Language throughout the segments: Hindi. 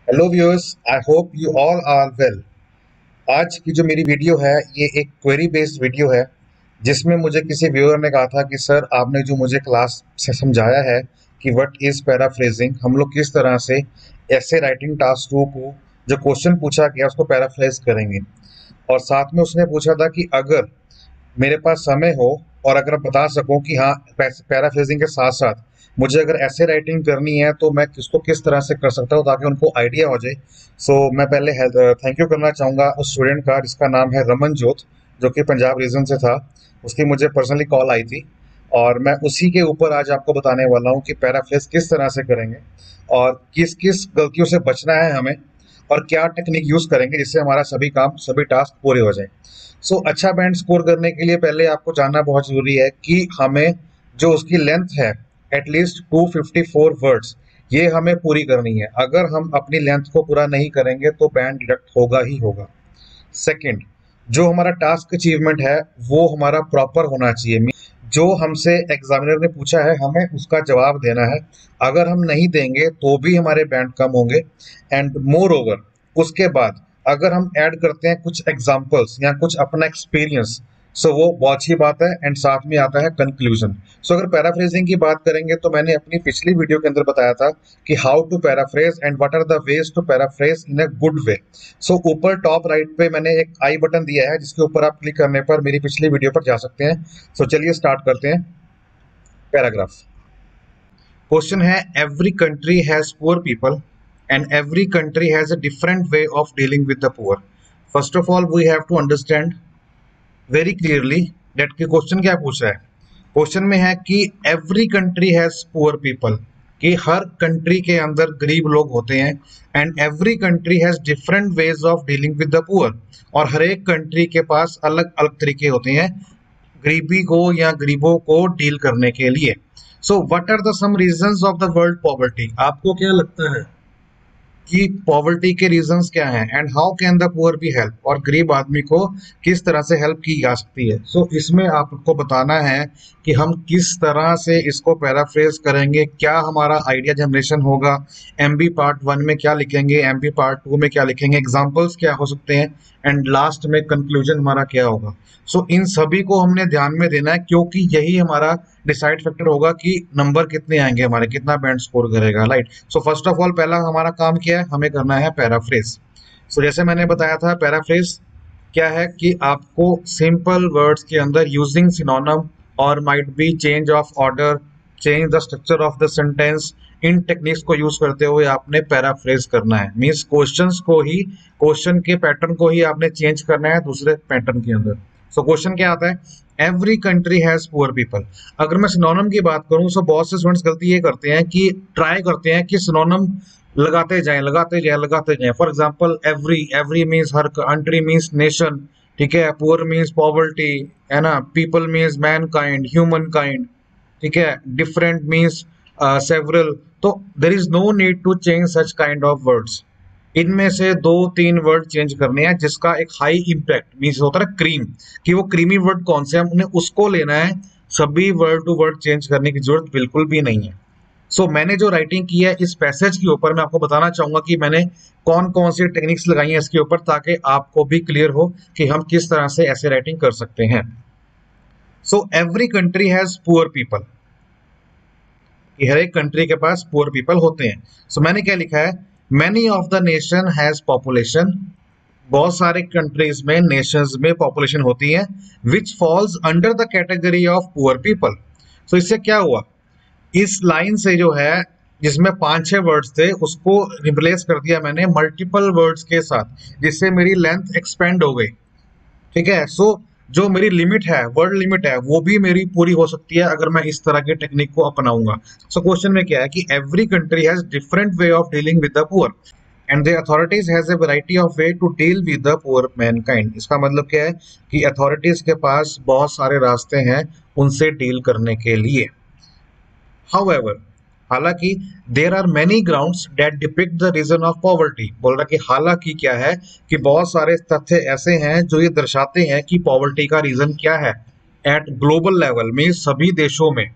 Hello viewers, I hope you all are well. आज की जो मेरी वीडियो है ये एक क्वेरी बेस्ड वीडियो है जिसमें मुझे किसी व्यूअर ने कहा था कि सर आपने जो मुझे क्लास से समझाया है कि व्हाट इज पैराफ्रेजिंग, हम लोग किस तरह से ऐसे राइटिंग टास्क 2 को जो क्वेश्चन पूछा गया उसको पैराफ्रेज करेंगे। और साथ में उसने पूछा था कि अगर मेरे पास समय हो और अगर बता सको कि हाँ, पैराफ्रेजिंग के साथ साथ मुझे अगर ऐसे राइटिंग करनी है तो मैं किसको किस तरह से कर सकता हूँ ताकि उनको आइडिया हो जाए। मैं पहले थैंक यू करना चाहूँगा उस स्टूडेंट का जिसका नाम है रमन जोत, जो कि पंजाब रीजन से था। उसकी मुझे पर्सनली कॉल आई थी और मैं उसी के ऊपर आज आपको बताने वाला हूँ कि पैराफ्रेज किस तरह से करेंगे और किस किस गलतियों से बचना है हमें और क्या टेक्निक यूज करेंगे जिससे हमारा सभी काम सभी टास्क पूरे हो जाए। अच्छा बैंड स्कोर करने के लिए पहले आपको जानना बहुत जरूरी है कि हमें जो उसकी लेंथ है एटलीस्ट 254 वर्ड्स, ये हमें पूरी करनी है। अगर हम अपनी लेंथ को पूरा नहीं करेंगे तो बैंड डिडक्ट होगा ही होगा। सेकंड, जो हमारा टास्क अचीवमेंट है वो हमारा प्रॉपर होना चाहिए। जो हमसे एग्जामिनर ने पूछा है हमें उसका जवाब देना है। अगर हम नहीं देंगे तो भी हमारे बैंड कम होंगे। एंड मोर ओवर, उसके बाद अगर हम ऐड करते हैं कुछ एग्जाम्पल्स या कुछ अपना एक्सपीरियंस, वो बहुत अच्छी बात है। एंड साथ में आता है कंक्लूजन। अगर पैराफ्रेजिंग की बात करेंगे तो मैंने अपनी पिछली वीडियो के अंदर बताया था कि how to paraphrase and what are the ways to paraphrase in a good way. ऊपर टॉप राइट पे मैंने एक आई बटन दिया है जिसके ऊपर आप क्लिक करने पर मेरी पिछली वीडियो पर जा सकते हैं। चलिए स्टार्ट करते हैं। पैराग्राफ क्वेश्चन है, every country has poor people and every country has a different way of dealing with the poor. First of all we have to understand very clearly that कि क्वेश्चन क्या पूछ रहा है। क्वेश्चन में है कि every country has poor people, कि हर कंट्री के अंदर गरीब लोग होते हैं। And every country has different ways of dealing with the poor, और हर एक कंट्री के पास अलग अलग तरीके होते हैं गरीबी को या गरीबों को डील करने के लिए। What are the some reasons of the world poverty, आपको क्या लगता है कि पॉवर्टी के रीजंस क्या हैं and how can the poor be help, और गरीब आदमी को किस तरह से हेल्प की जा सकती है। इसमें आपको बताना है कि हम किस तरह से इसको पैराफ्रेज करेंगे, क्या हमारा आइडिया जनरेशन होगा, एमबी पार्ट 1 में क्या लिखेंगे, एमबी पार्ट 2 में क्या लिखेंगे, एग्जांपल्स क्या हो सकते हैं, एंड लास्ट में कंक्लूजन हमारा क्या होगा। इन सभी को हमने ध्यान में देना है क्योंकि यही हमारा डिसाइड फैक्टर होगा कि नंबर कितने आएंगे, हमारे कितना बैंड स्कोर करेगा। राइट। फर्स्ट ऑफ ऑल पहला हमारा काम क्या है, हमें करना है पैराफ्रेज। जैसे मैंने बताया था, पैराफ्रेज क्या है कि आपको सिंपल वर्ड्स के अंदर यूजिंग सिनोनिम और might be change of order, change the structure of the sentence, in techniques को यूज करते हुए आपने पैराफ्रेज करना है। मींस क्वेश्चंस को ही, क्वेश्चन के पैटर्न को ही आपने चेंज करना है दूसरे पैटर्न के अंदर। क्वेश्चन क्या आता है, every country has poor people. अगर मैं सिनोनिम की बात करूं बहुत से स्टूडेंट्स गलती ये करते हैं कि ट्राई करते हैं कि सिनोनिम लगाते जाएं लगाते जाएं लगाते जाएं। For example every, every means हर, कंट्री मींस नेशन, ठीक है, पुअर मींस पॉवर्टी, है ना, people means mankind, humankind, ठीक है, डिफरेंट मींस सेवरल। तो there is no need to change such kind of words. इनमें से दो तीन वर्ड चेंज करने हैं जिसका एक हाई इम्पैक्ट, मीन्स होता है क्रीम, कि वो क्रीमी वर्ड कौन से, हमने उसको लेना है। सभी वर्ड टू वर्ड चेंज करने की जरूरत बिल्कुल भी नहीं है। मैंने जो राइटिंग की है इस पैसेज के ऊपर, मैं आपको बताना चाहूंगा कि मैंने कौन कौन सी टेक्निक्स लगाई हैं इसके ऊपर, ताकि आपको भी क्लियर हो कि हम किस तरह से ऐसे राइटिंग कर सकते हैं। Every country has poor people, कि हर एक कंट्री के पास पुअर पीपल होते हैं। मैंने क्या लिखा है, many of the nation has population, बहुत सारे कंट्रीज में, नेशंस में पॉपुलेशन होती है, which falls under the category of poor people. इससे क्या हुआ, इस लाइन से जो है जिसमें 5-6 वर्ड्स थे उसको रिप्लेस कर दिया मैंने मल्टीपल वर्ड्स के साथ, जिससे मेरी लेंथ एक्सपेंड हो गई। ठीक है। जो मेरी लिमिट है, वर्ड लिमिट है, वो भी मेरी पूरी हो सकती है अगर मैं इस तरह के टेक्निक को अपनाऊंगा। क्वेश्चन में क्या है कि every country has different way of dealing with the poor and the authorities has a variety of way to deal with the poor mankind. इसका मतलब क्या है कि अथॉरिटीज के पास बहुत सारे रास्ते हैं उनसे डील करने के लिए। हाउएवर, हालांकि there are many grounds that depict the reason of poverty. बोल रहा कि हालांकि क्या है कि बहुत सारे तथ्य ऐसे हैं जो ये दर्शाते हैं कि पॉवर्टी का रीजन क्या है एट ग्लोबल लेवल में, सभी देशों में।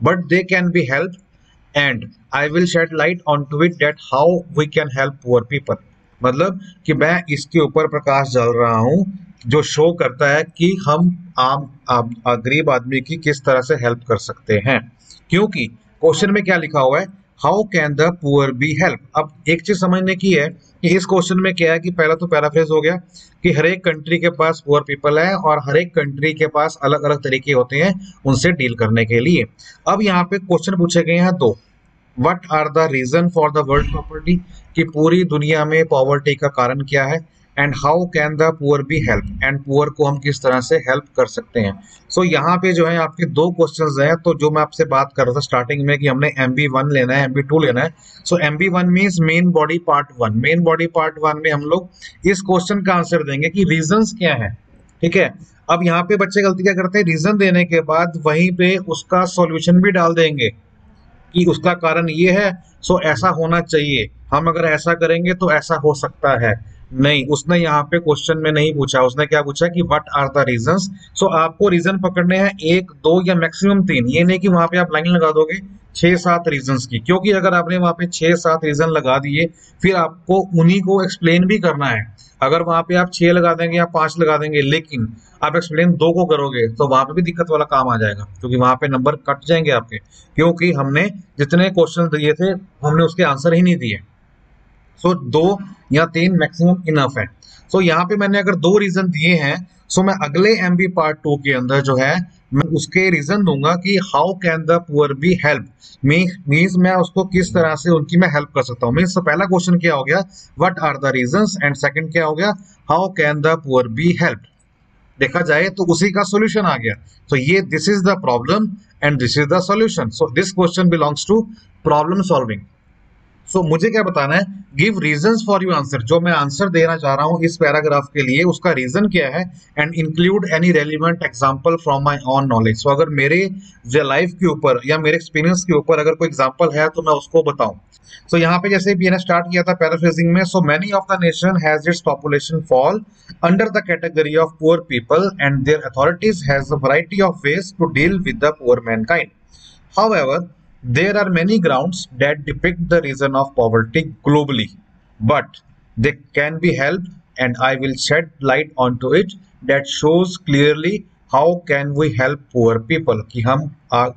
But they can be help and I will shed light on to it that how we can help poor people. मतलब कि मैं इसके ऊपर प्रकाश डाल रहा हूं जो शो करता है कि हम गरीब आदमी की किस तरह से हेल्प कर सकते हैं। क्योंकि क्वेश्चन में क्या लिखा हुआ है, how can the poor be help. अब एक चीज समझने की है कि इस क्वेश्चन में क्या है कि पहला तो पैराफ्रेज हो गया कि हर एक कंट्री के पास पुअर पीपल है और हर एक कंट्री के पास अलग अलग तरीके होते हैं उनसे डील करने के लिए। अब यहाँ पे क्वेश्चन पूछे गए हैं दो, what are the reason for the world property, कि पूरी दुनिया में पॉवर्टी का कारण क्या है, and how can the poor be help, and poor को हम किस तरह से हेल्प कर सकते हैं। सो यहाँ पे जो है आपके दो क्वेश्चंस हैं। तो जो मैं आपसे बात कर रहा था स्टार्टिंग में कि हमने MB1 लेना है MB2 लेना है। सो MB1 means main body part 1। Main body part 1 में हम लोग इस क्वेश्चन का आंसर देंगे कि रीजंस क्या है। ठीक है, अब यहाँ पे बच्चे गलती क्या करते हैं, रीजन देने के बाद वहीं पे उसका सॉल्यूशन भी डाल देंगे कि उसका कारण ये है, सो ऐसा होना चाहिए, हम अगर ऐसा करेंगे तो ऐसा हो सकता है। नहीं, उसने यहाँ पे क्वेश्चन में नहीं पूछा, उसने क्या पूछा कि व्हाट आर द रीजंस। सो आपको रीजन पकड़ने हैं एक दो या मैक्सिमम तीन, ये नहीं कि वहां पे आप लाइन लगा दोगे 6-7 रीजंस की, क्योंकि अगर आपने वहां पे 6-7 रीजन लगा दिए फिर आपको उन्हीं को एक्सप्लेन भी करना है। अगर वहां पे आप 6 लगा देंगे या 5 लगा देंगे लेकिन आप एक्सप्लेन 2 को करोगे तो वहां पे भी दिक्कत वाला काम आ जाएगा, क्योंकि वहां पे नंबर कट जाएंगे आपके, क्योंकि हमने जितने क्वेश्चन दिए थे हमने उसके आंसर ही नहीं दिए। सो 2 या 3 मैक्सिमम इनफ है। सो यहाँ पे मैंने अगर 2 रीजन दिए हैं, सो मैं अगले MB पार्ट 2 के अंदर जो है मैं उसके रीजन दूंगा कि how can the poor be help, means मैं उसको किस तरह से उनकी मैं हेल्प कर सकता हूँ। मीन्स पहला क्वेश्चन क्या हो गया, what are the reasons, and second क्या हो गया, how can the poor be help. देखा जाए तो उसी का सॉल्यूशन आ गया। तो ये this is the problem and this is the solution. So this question belongs to problem solving. So मुझे क्या बताना है, give reasons for your answer. जो मैं आंसर देना चाह रहा हूं इस पैराग्राफ के लिए उसका रीजन क्या है, and include any relevant example from my own knowledge. So अगर मेरे लाइफ के ऊपर या मेरे एक्सपीरियंस के ऊपर अगर कोई एग्जांपल है तो मैं उसको बताऊं। सो यहाँ पे जैसे मैंने स्टार्ट किया था पैराफ्रेजिंग में, so many of the nation has its population fall under the category of poor people and their authorities has a variety of ways to deal with the poor mankind. However, there are many grounds that depict the reason of poverty globally, but they can be helped, and I will shed light onto it that shows clearly how can we help poor people, कि हम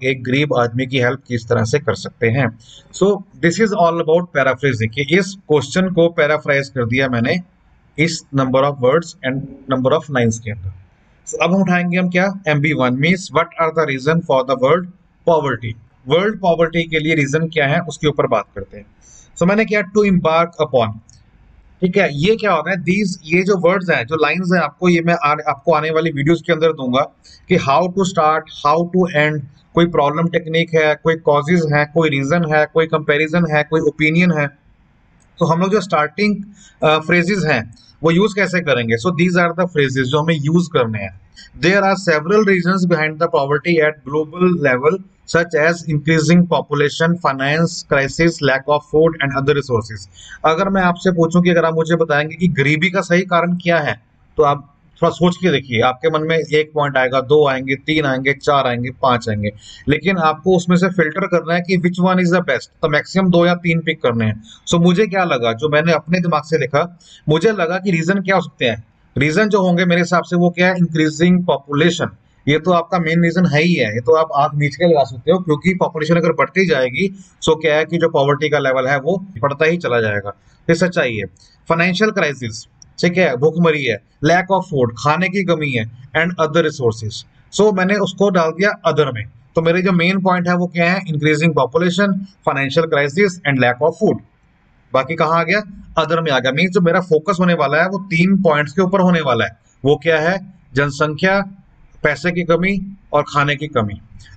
एक गरीब आदमी की हेल्प किस तरह से कर सकते हैं। So this is all about paraphrasing, कि इस क्वेश्चन को पैराफ्राइज कर दिया मैंने इस number of words and number of lines के अंदर। So, अब हम उठाएंगे हम क्या, MB1 means what are the reason for the world poverty. World poverty के लिए रीजन क्या है उसके ऊपर बात करते हैं। सो मैंने क्या, टू इम्बार्क अपॉन। ठीक है, ये क्या होता है, दीज ये जो वर्ड्स हैं जो लाइंस हैं आपको ये मैं आपको आने वाली वीडियोस के अंदर दूंगा कि how to start, how to end, कोई प्रॉब्लम टेक्निक है, कोई कॉजेज है, कोई रीजन है, कोई कंपैरिजन है, कोई ओपिनियन है। तो हम लोग जो स्टार्टिंग फ्रेजेस हैं वो यूज कैसे करेंगे। So these are the phrases जो हमें यूज करने हैं। There are several reasons behind the poverty at global level such as increasing population, finance crisis, lack of food and other resources। अगर मैं आपसे पूछूं कि अगर आप मुझे बताएंगे कि गरीबी का सही कारण क्या है, तो आप थोड़ा सोच के देखिए, आपके मन में 1 पॉइंट आएगा, 2 आएंगे, 3 आएंगे, 4 आएंगे, 5 आएंगे, लेकिन आपको उसमें से फिल्टर करना है कि which one is the best. तो मैक्सिमम 2 या 3 पिक करने हैं। सो मुझे क्या लगा, जो मैंने अपने दिमाग से लिखा, मुझे लगा कि रीजन क्या हो सकते हैं। रीजन जो होंगे मेरे हिसाब से वो क्या है, इंक्रीजिंग पॉपुलेशन। ये तो आपका मेन रीजन है ही है, ये तो आप आंख मीच के लगा सकते हो, क्योंकि पॉपुलेशन अगर बढ़ती जाएगी सो क्या है कि जो पॉवर्टी का लेवल है वो बढ़ता ही चला जाएगा। ये सच्चाई है। फाइनेंशियल क्राइसिस, ठीक है, भूखमरी है, लैक ऑफ फूड, खाने की कमी है, एंड अदर रिसोर्सेज। सो मैंने उसको डाल दिया अदर में। तो मेरे जो मेन पॉइंट है वो क्या है, increasing population, financial crisis and lack of food. बाकी कहाँ आ गया, अदर में आ गया। मीन्स जो मेरा फोकस होने वाला है वो 3 पॉइंट्स के ऊपर होने वाला है। वो क्या है, जनसंख्या, पैसे की कमी और खाने की कमी।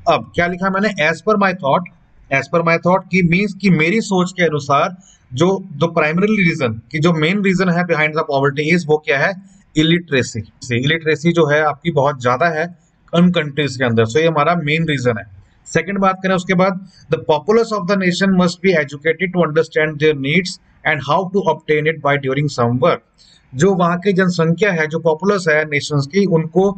अब क्या लिखा मैंने, एज पर माई थॉट की मीन्स की मेरी सोच के अनुसार जो प्राइमरी रीजन की जो मेन रीजन है बिहाइंड द पॉवर्टी इज वो क्या है, इलिटरेसी। इलिटरेसी जो है आपकी बहुत ज्यादा है उन कंट्रीज के अंदर। सो ये हमारा मेन रीजन है। सेकंड बात करें उसके बाद, the populace of the nation must be educated to understand their needs and how to obtain it by during some work. जो वहां की जनसंख्या है, जो पॉपुलस है नेशंस की, उनको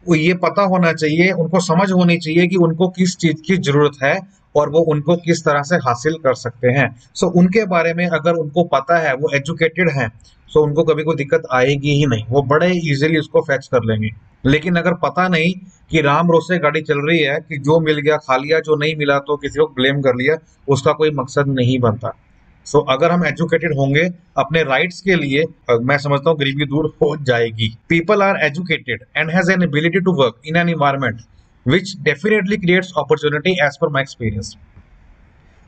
ये पता होना चाहिए, उनको समझ होनी चाहिए कि उनको किस चीज की जरूरत है और वो उनको किस तरह से हासिल कर सकते हैं। सो उनके बारे में अगर उनको पता है, वो एजुकेटेड हैं, सो उनको कभी कोई दिक्कत आएगी ही नहीं, वो बड़े इजीली उसको फैच कर लेंगे। लेकिन अगर पता नहीं कि राम रोसे गाड़ी चल रही है, कि जो मिल गया खा लिया, जो नहीं मिला तो किसी को ब्लेम कर लिया, उसका कोई मकसद नहीं बनता। सो अगर हम एजुकेटेड होंगे अपने राइट्स के लिए, मैं समझता हूँ गरीबी दूर हो जाएगी। People are educated and has an ability to work in an environment which definitely creates opportunity as per my experience.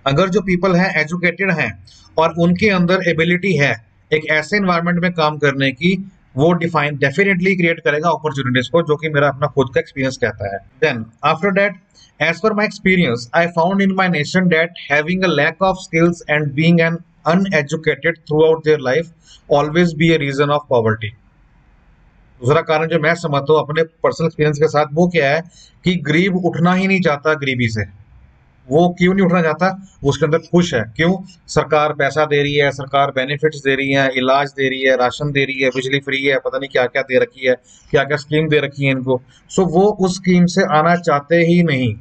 अगर जो पीपल हैं एजुकेटेड हैं और उनके अंदर एबिलिटी है एक ऐसे एनवायरनमेंट में काम करने की, वो डिफाइन डेफिनेटली क्रिएट करेगा अपॉर्चुनिटीज को, जो कि मेरा अपना खुद का एक्सपीरियंस कहता है। Then after that, as per my experience, I found in my nation that having a lack of skills and being an uneducated throughout their life always be a reason of poverty. दूसरा कारण जो मैं समझता हूँ अपने पर्सनल एक्सपीरियंस के साथ, वो क्या है कि गरीब उठना ही नहीं चाहता गरीबी से। वो क्यों नहीं उठना चाहता? वो उसके अंदर खुश है। क्यों? सरकार पैसा दे रही है, सरकार बेनिफिट्स दे रही है, इलाज दे रही है, राशन दे रही है, बिजली फ्री है, पता नहीं क्या क्या दे रखी है, क्या क्या स्कीम दे रखी है इनको। सो वो उस स्कीम से आना चाहते ही नहीं।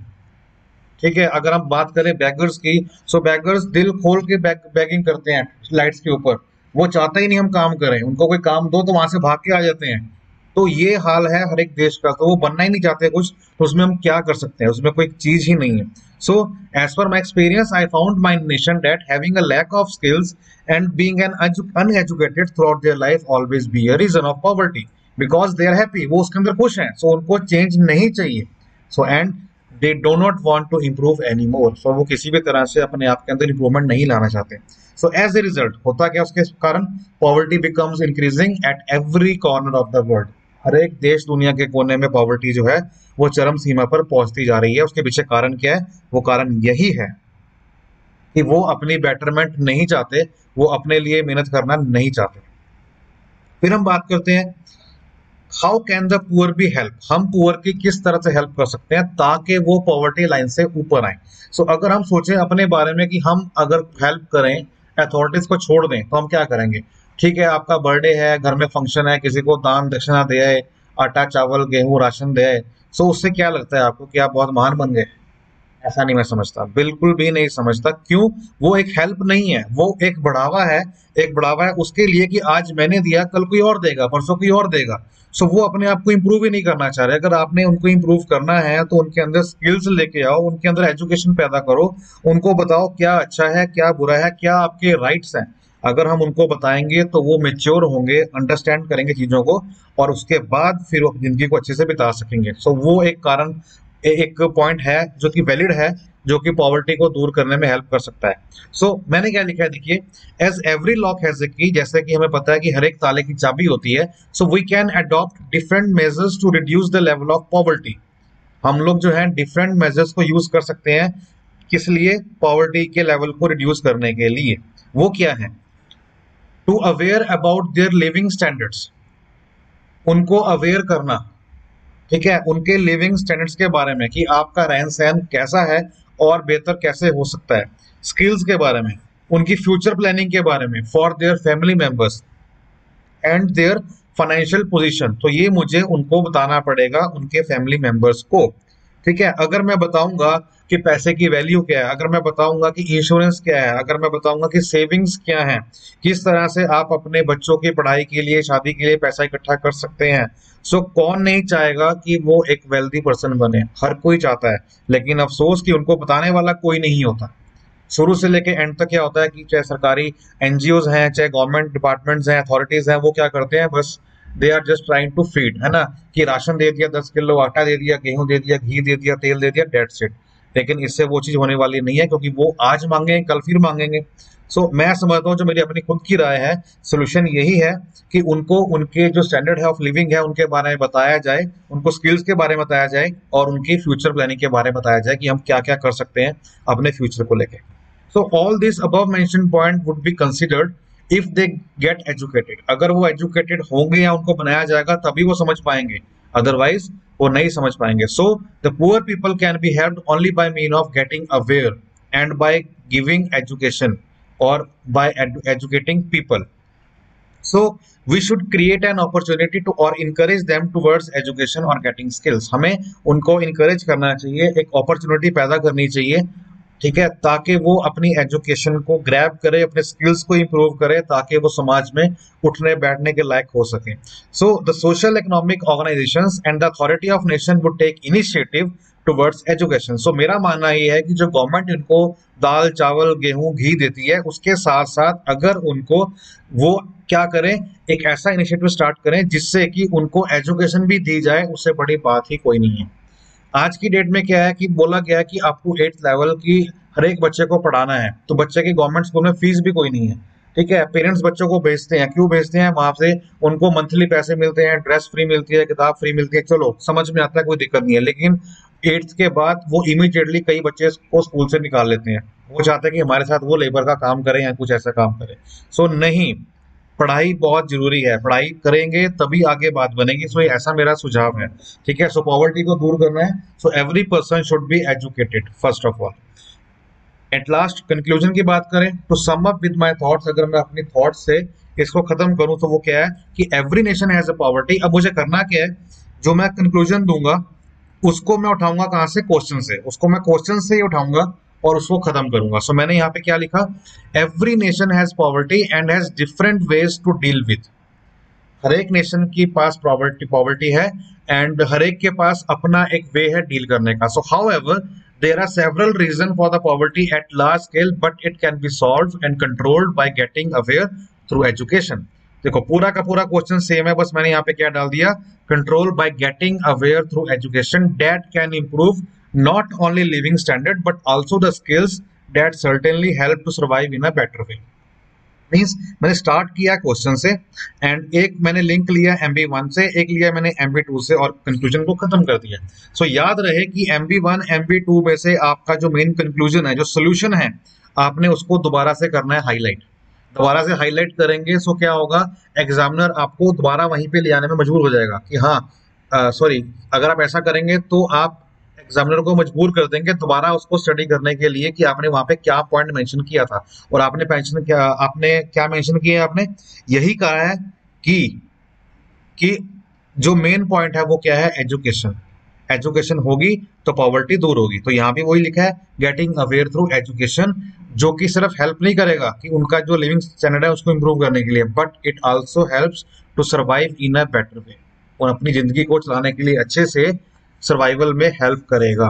ठीक है, अगर हम बात करें बैगर्स की, सो बैगर्स दिल खोल के बैगिंग करते हैं लाइट्स के ऊपर। वो चाहते ही नहीं हम काम करें, उनको कोई काम दो तो वहां से भाग के आ जाते हैं। तो ये हाल है हर एक देश का, तो वो बनना ही नहीं चाहते कुछ, तो उसमें हम क्या कर सकते हैं? उसमें कोई चीज ही नहीं है। So as per my experience, I found my nation that having a lack of skills and being an uneducated throughout their life always be a reason of poverty, because they are happy. वो उसके अंदर खुश हैं, सो उनको चेंज नहीं चाहिए। So and they do not want to improve any more. So वो किसी भी तरह से अपने आप के अंदर इंप्रूवमेंट नहीं लाना चाहते। सो एज ए रिजल्ट होता क्या उसके कारण? Poverty becomes increasing at every corner of the world. हर एक देश दुनिया के कोने में पॉवर्टी जो है वो चरम सीमा पर पहुंचती जा रही है। उसके पीछे कारण क्या है? वो कारण यही है कि वो अपनी बेटरमेंट नहीं चाहते, वो अपने लिए मेहनत करना नहीं चाहते। फिर हम बात करते हैं how can the poor be help. हम पुअर की किस तरह से हेल्प कर सकते हैं ताकि वो पॉवर्टी लाइन से ऊपर आए। सो अगर हम सोचें अपने बारे में कि हम अगर हेल्प करें, अथॉरिटीज को छोड़ दें, तो हम क्या करेंगे? ठीक है, आपका बर्थडे है, घर में फंक्शन है, किसी को दान दक्षिणा दे आए, आटा चावल गेहूं राशन दे आए, सो उससे क्या लगता है आपको कि आप बहुत महान बन गए? ऐसा नहीं मैं समझता, बिल्कुल भी नहीं समझता। क्यों? वो एक हेल्प नहीं है, वो एक बढ़ावा है। एक बढ़ावा है उसके लिए कि आज मैंने दिया, कल कोई और देगा, परसों कोई और देगा। सो वो अपने आप को इम्प्रूव ही नहीं करना चाह रहे। अगर आपने उनको इम्प्रूव करना है तो उनके अंदर स्किल्स लेके आओ, उनके अंदर एजुकेशन पैदा करो, उनको बताओ क्या अच्छा है, क्या बुरा है, क्या आपके राइट्स हैं। अगर हम उनको बताएंगे तो वो मेच्योर होंगे, अंडरस्टैंड करेंगे चीजों को, और उसके बाद फिर वो जिंदगी को अच्छे से बिता सकेंगे। सो वो एक कारण, एक पॉइंट है जो कि वैलिड है, जो कि पॉवर्टी को दूर करने में हेल्प कर सकता है। सो मैंने क्या लिखा है देखिए, as every lock has a key, जैसे कि हमें पता है कि हर एक ताले की चाबी होती है। So we can adopt different measures to reduce the level of poverty. हम लोग जो है डिफरेंट मेजर्स को यूज कर सकते हैं, किस लिए? पॉवर्टी के लेवल को रिड्यूस करने के लिए। वो क्या है? To aware about their living standards, उनको अवेयर करना, ठीक है, उनके लिविंग स्टैंडर्ड्स के बारे में कि आपका रहन सहन कैसा है और बेहतर कैसे हो सकता है। स्किल्स के बारे में, उनकी फ्यूचर प्लानिंग के बारे में for their family members and there financial position. तो ये मुझे उनको बताना पड़ेगा, उनके फैमिली मेंबर्स को। ठीक है, अगर मैं बताऊंगा कि पैसे की वैल्यू क्या है, अगर मैं बताऊंगा कि इंश्योरेंस क्या है, अगर मैं बताऊंगा कि सेविंग्स क्या है, किस तरह से आप अपने बच्चों की पढ़ाई के लिए, शादी के लिए पैसा इकट्ठा कर सकते हैं। सो कौन नहीं चाहेगा कि वो एक वेल्दी पर्सन बने? हर कोई चाहता है, लेकिन अफसोस कि उनको बताने वाला कोई नहीं होता। शुरू से लेके एंड तक क्या होता है कि चाहे सरकारी एनजीओज हैं, चाहे गवर्नमेंट डिपार्टमेंट्स हैं, अथॉरिटीज हैं, वो क्या करते हैं? बस they are just trying to feed, है ना, कि राशन दे दिया, 10 किलो आटा दे दिया, गेहूं दे दिया, घी दे दिया, तेल दे दिया, डेट्स इट। लेकिन इससे वो चीज होने वाली नहीं है, क्योंकि वो आज मांगेंगे कल फिर मांगेंगे। सो मैं समझता हूँ, जो मेरी अपनी खुद की राय है, सोल्यूशन यही है कि उनको उनके जो स्टैंडर्ड है ऑफ लिविंग है उनके बारे में बताया जाए, उनको स्किल्स के बारे में बताया जाए, और उनकी फ्यूचर प्लानिंग के बारे में बताया जाए कि हम क्या क्या कर सकते हैं अपने फ्यूचर को लेके। So all this above mentioned point would be considered if they get educated. अगर वो educated होंगे या उनको बनाया जाएगा तभी वो समझ पाएंगे, otherwise वो नहीं समझ पाएंगे। So the poor people can be helped only by mean of getting aware and by giving education or by educating people. So we should create an opportunity to or encourage them towards education or getting skills. हमें उनको encourage करना चाहिए, एक opportunity पैदा करनी चाहिए ठीक है, ताकि वो अपनी एजुकेशन को ग्रैब करे, अपने स्किल्स को इंप्रूव करे, ताकि वो समाज में उठने बैठने के लायक हो सके। So the social economic organisations and the authority of nation would take initiative towards education. So मेरा मानना ये है कि जो गवर्नमेंट इनको दाल चावल गेहूं घी देती है, उसके साथ साथ अगर उनको वो क्या करें, एक ऐसा इनिशिएटिव स्टार्ट करें जिससे कि उनको एजुकेशन भी दी जाए, उससे बड़ी बात ही कोई नहीं है। आज की डेट में क्या है कि बोला गया है कि अप टू 8th लेवल की हर एक बच्चे को पढ़ाना है, तो बच्चे की गवर्नमेंट स्कूल में फीस भी कोई नहीं है। ठीक है, पेरेंट्स बच्चों को भेजते हैं, क्यों भेजते हैं, वहां से उनको मंथली पैसे मिलते हैं, ड्रेस फ्री मिलती है, किताब फ्री मिलती है, चलो समझ में आता है, कोई दिक्कत नहीं है। लेकिन 8th के बाद वो इमीडिएटली कई बच्चे को स्कूल से निकाल लेते हैं, वो चाहते हैं कि हमारे साथ वो लेबर का काम करें या कुछ ऐसा काम करें। सो नहीं, पढ़ाई बहुत जरूरी है, पढ़ाई करेंगे तभी आगे बात बनेगी। सो ये ऐसा मेरा सुझाव है। ठीक है, सो पॉवर्टी को दूर करना है, so every person should be educated first of all. At last conclusion की बात करें तो sum up with my thoughts, अगर मैं अपनी थॉट्स से इसको खत्म करूं तो वो क्या है कि every nation has a poverty. अब मुझे करना क्या है, जो मैं कंक्लूजन दूंगा उसको मैं उठाऊंगा कहां से, क्वेश्चन से, उसको मैं क्वेश्चन से ही उठाऊंगा और उसको खत्म करूंगा। सो मैंने यहाँ पे क्या लिखा, every nation has poverty and has different ways to deal with. हर एक नेशन के पास पॉवर्टी पॉवर्टी है एंड हर एक के पास अपना एक वे है डील करने का। So however there are several reason for the poverty at large scale, but it can be solve and controlled by getting aware through education. देखो पूरा का पूरा क्वेश्चन सेम है, बस मैंने यहाँ पे क्या डाल दिया, control by getting aware through education that can improve not only living standard but also the skills that certainly help to survive in a better way. Means मैंने स्टार्ट किया क्वेश्चन से एंड एक मैंने लिंक लिया MB1 से, एक लिया मैंने MB2 से और कंक्लूजन को खत्म कर दिया। सो याद रहे कि MB1 MB2 में से आपका जो मेन कंक्लूजन है, जो सोल्यूशन है, आपने उसको दोबारा से करना है हाईलाइट। दोबारा से हाईलाइट करेंगे सो क्या होगा, एग्जामिनर आपको दोबारा वहीं पे ले आने में मजबूर हो जाएगा कि हाँ सॉरी, अगर आप ऐसा करेंगे तो आप एग्जामिनर को मजबूर कर देंगे दोबारा उसको स्टडी करने के लिए कि आपने वहां पे क्या पॉइंट मेंशन किया था। और आपने क्या मेंशन किया है, आपने यही कहा है कि जो मेन पॉइंट है वो क्या है, एजुकेशन। एजुकेशन होगी तो पॉवर्टी दूर होगी। तो यहाँ भी वही लिखा है, गेटिंग अवेयर थ्रू एजुकेशन, जो कि सिर्फ हेल्प नहीं करेगा कि उनका जो लिविंग स्टैंडर्ड है उसको इंप्रूव करने के लिए, but it also helps to survive in a better way, और अपनी जिंदगी को चलाने के लिए अच्छे से सर्वाइवल में हेल्प करेगा।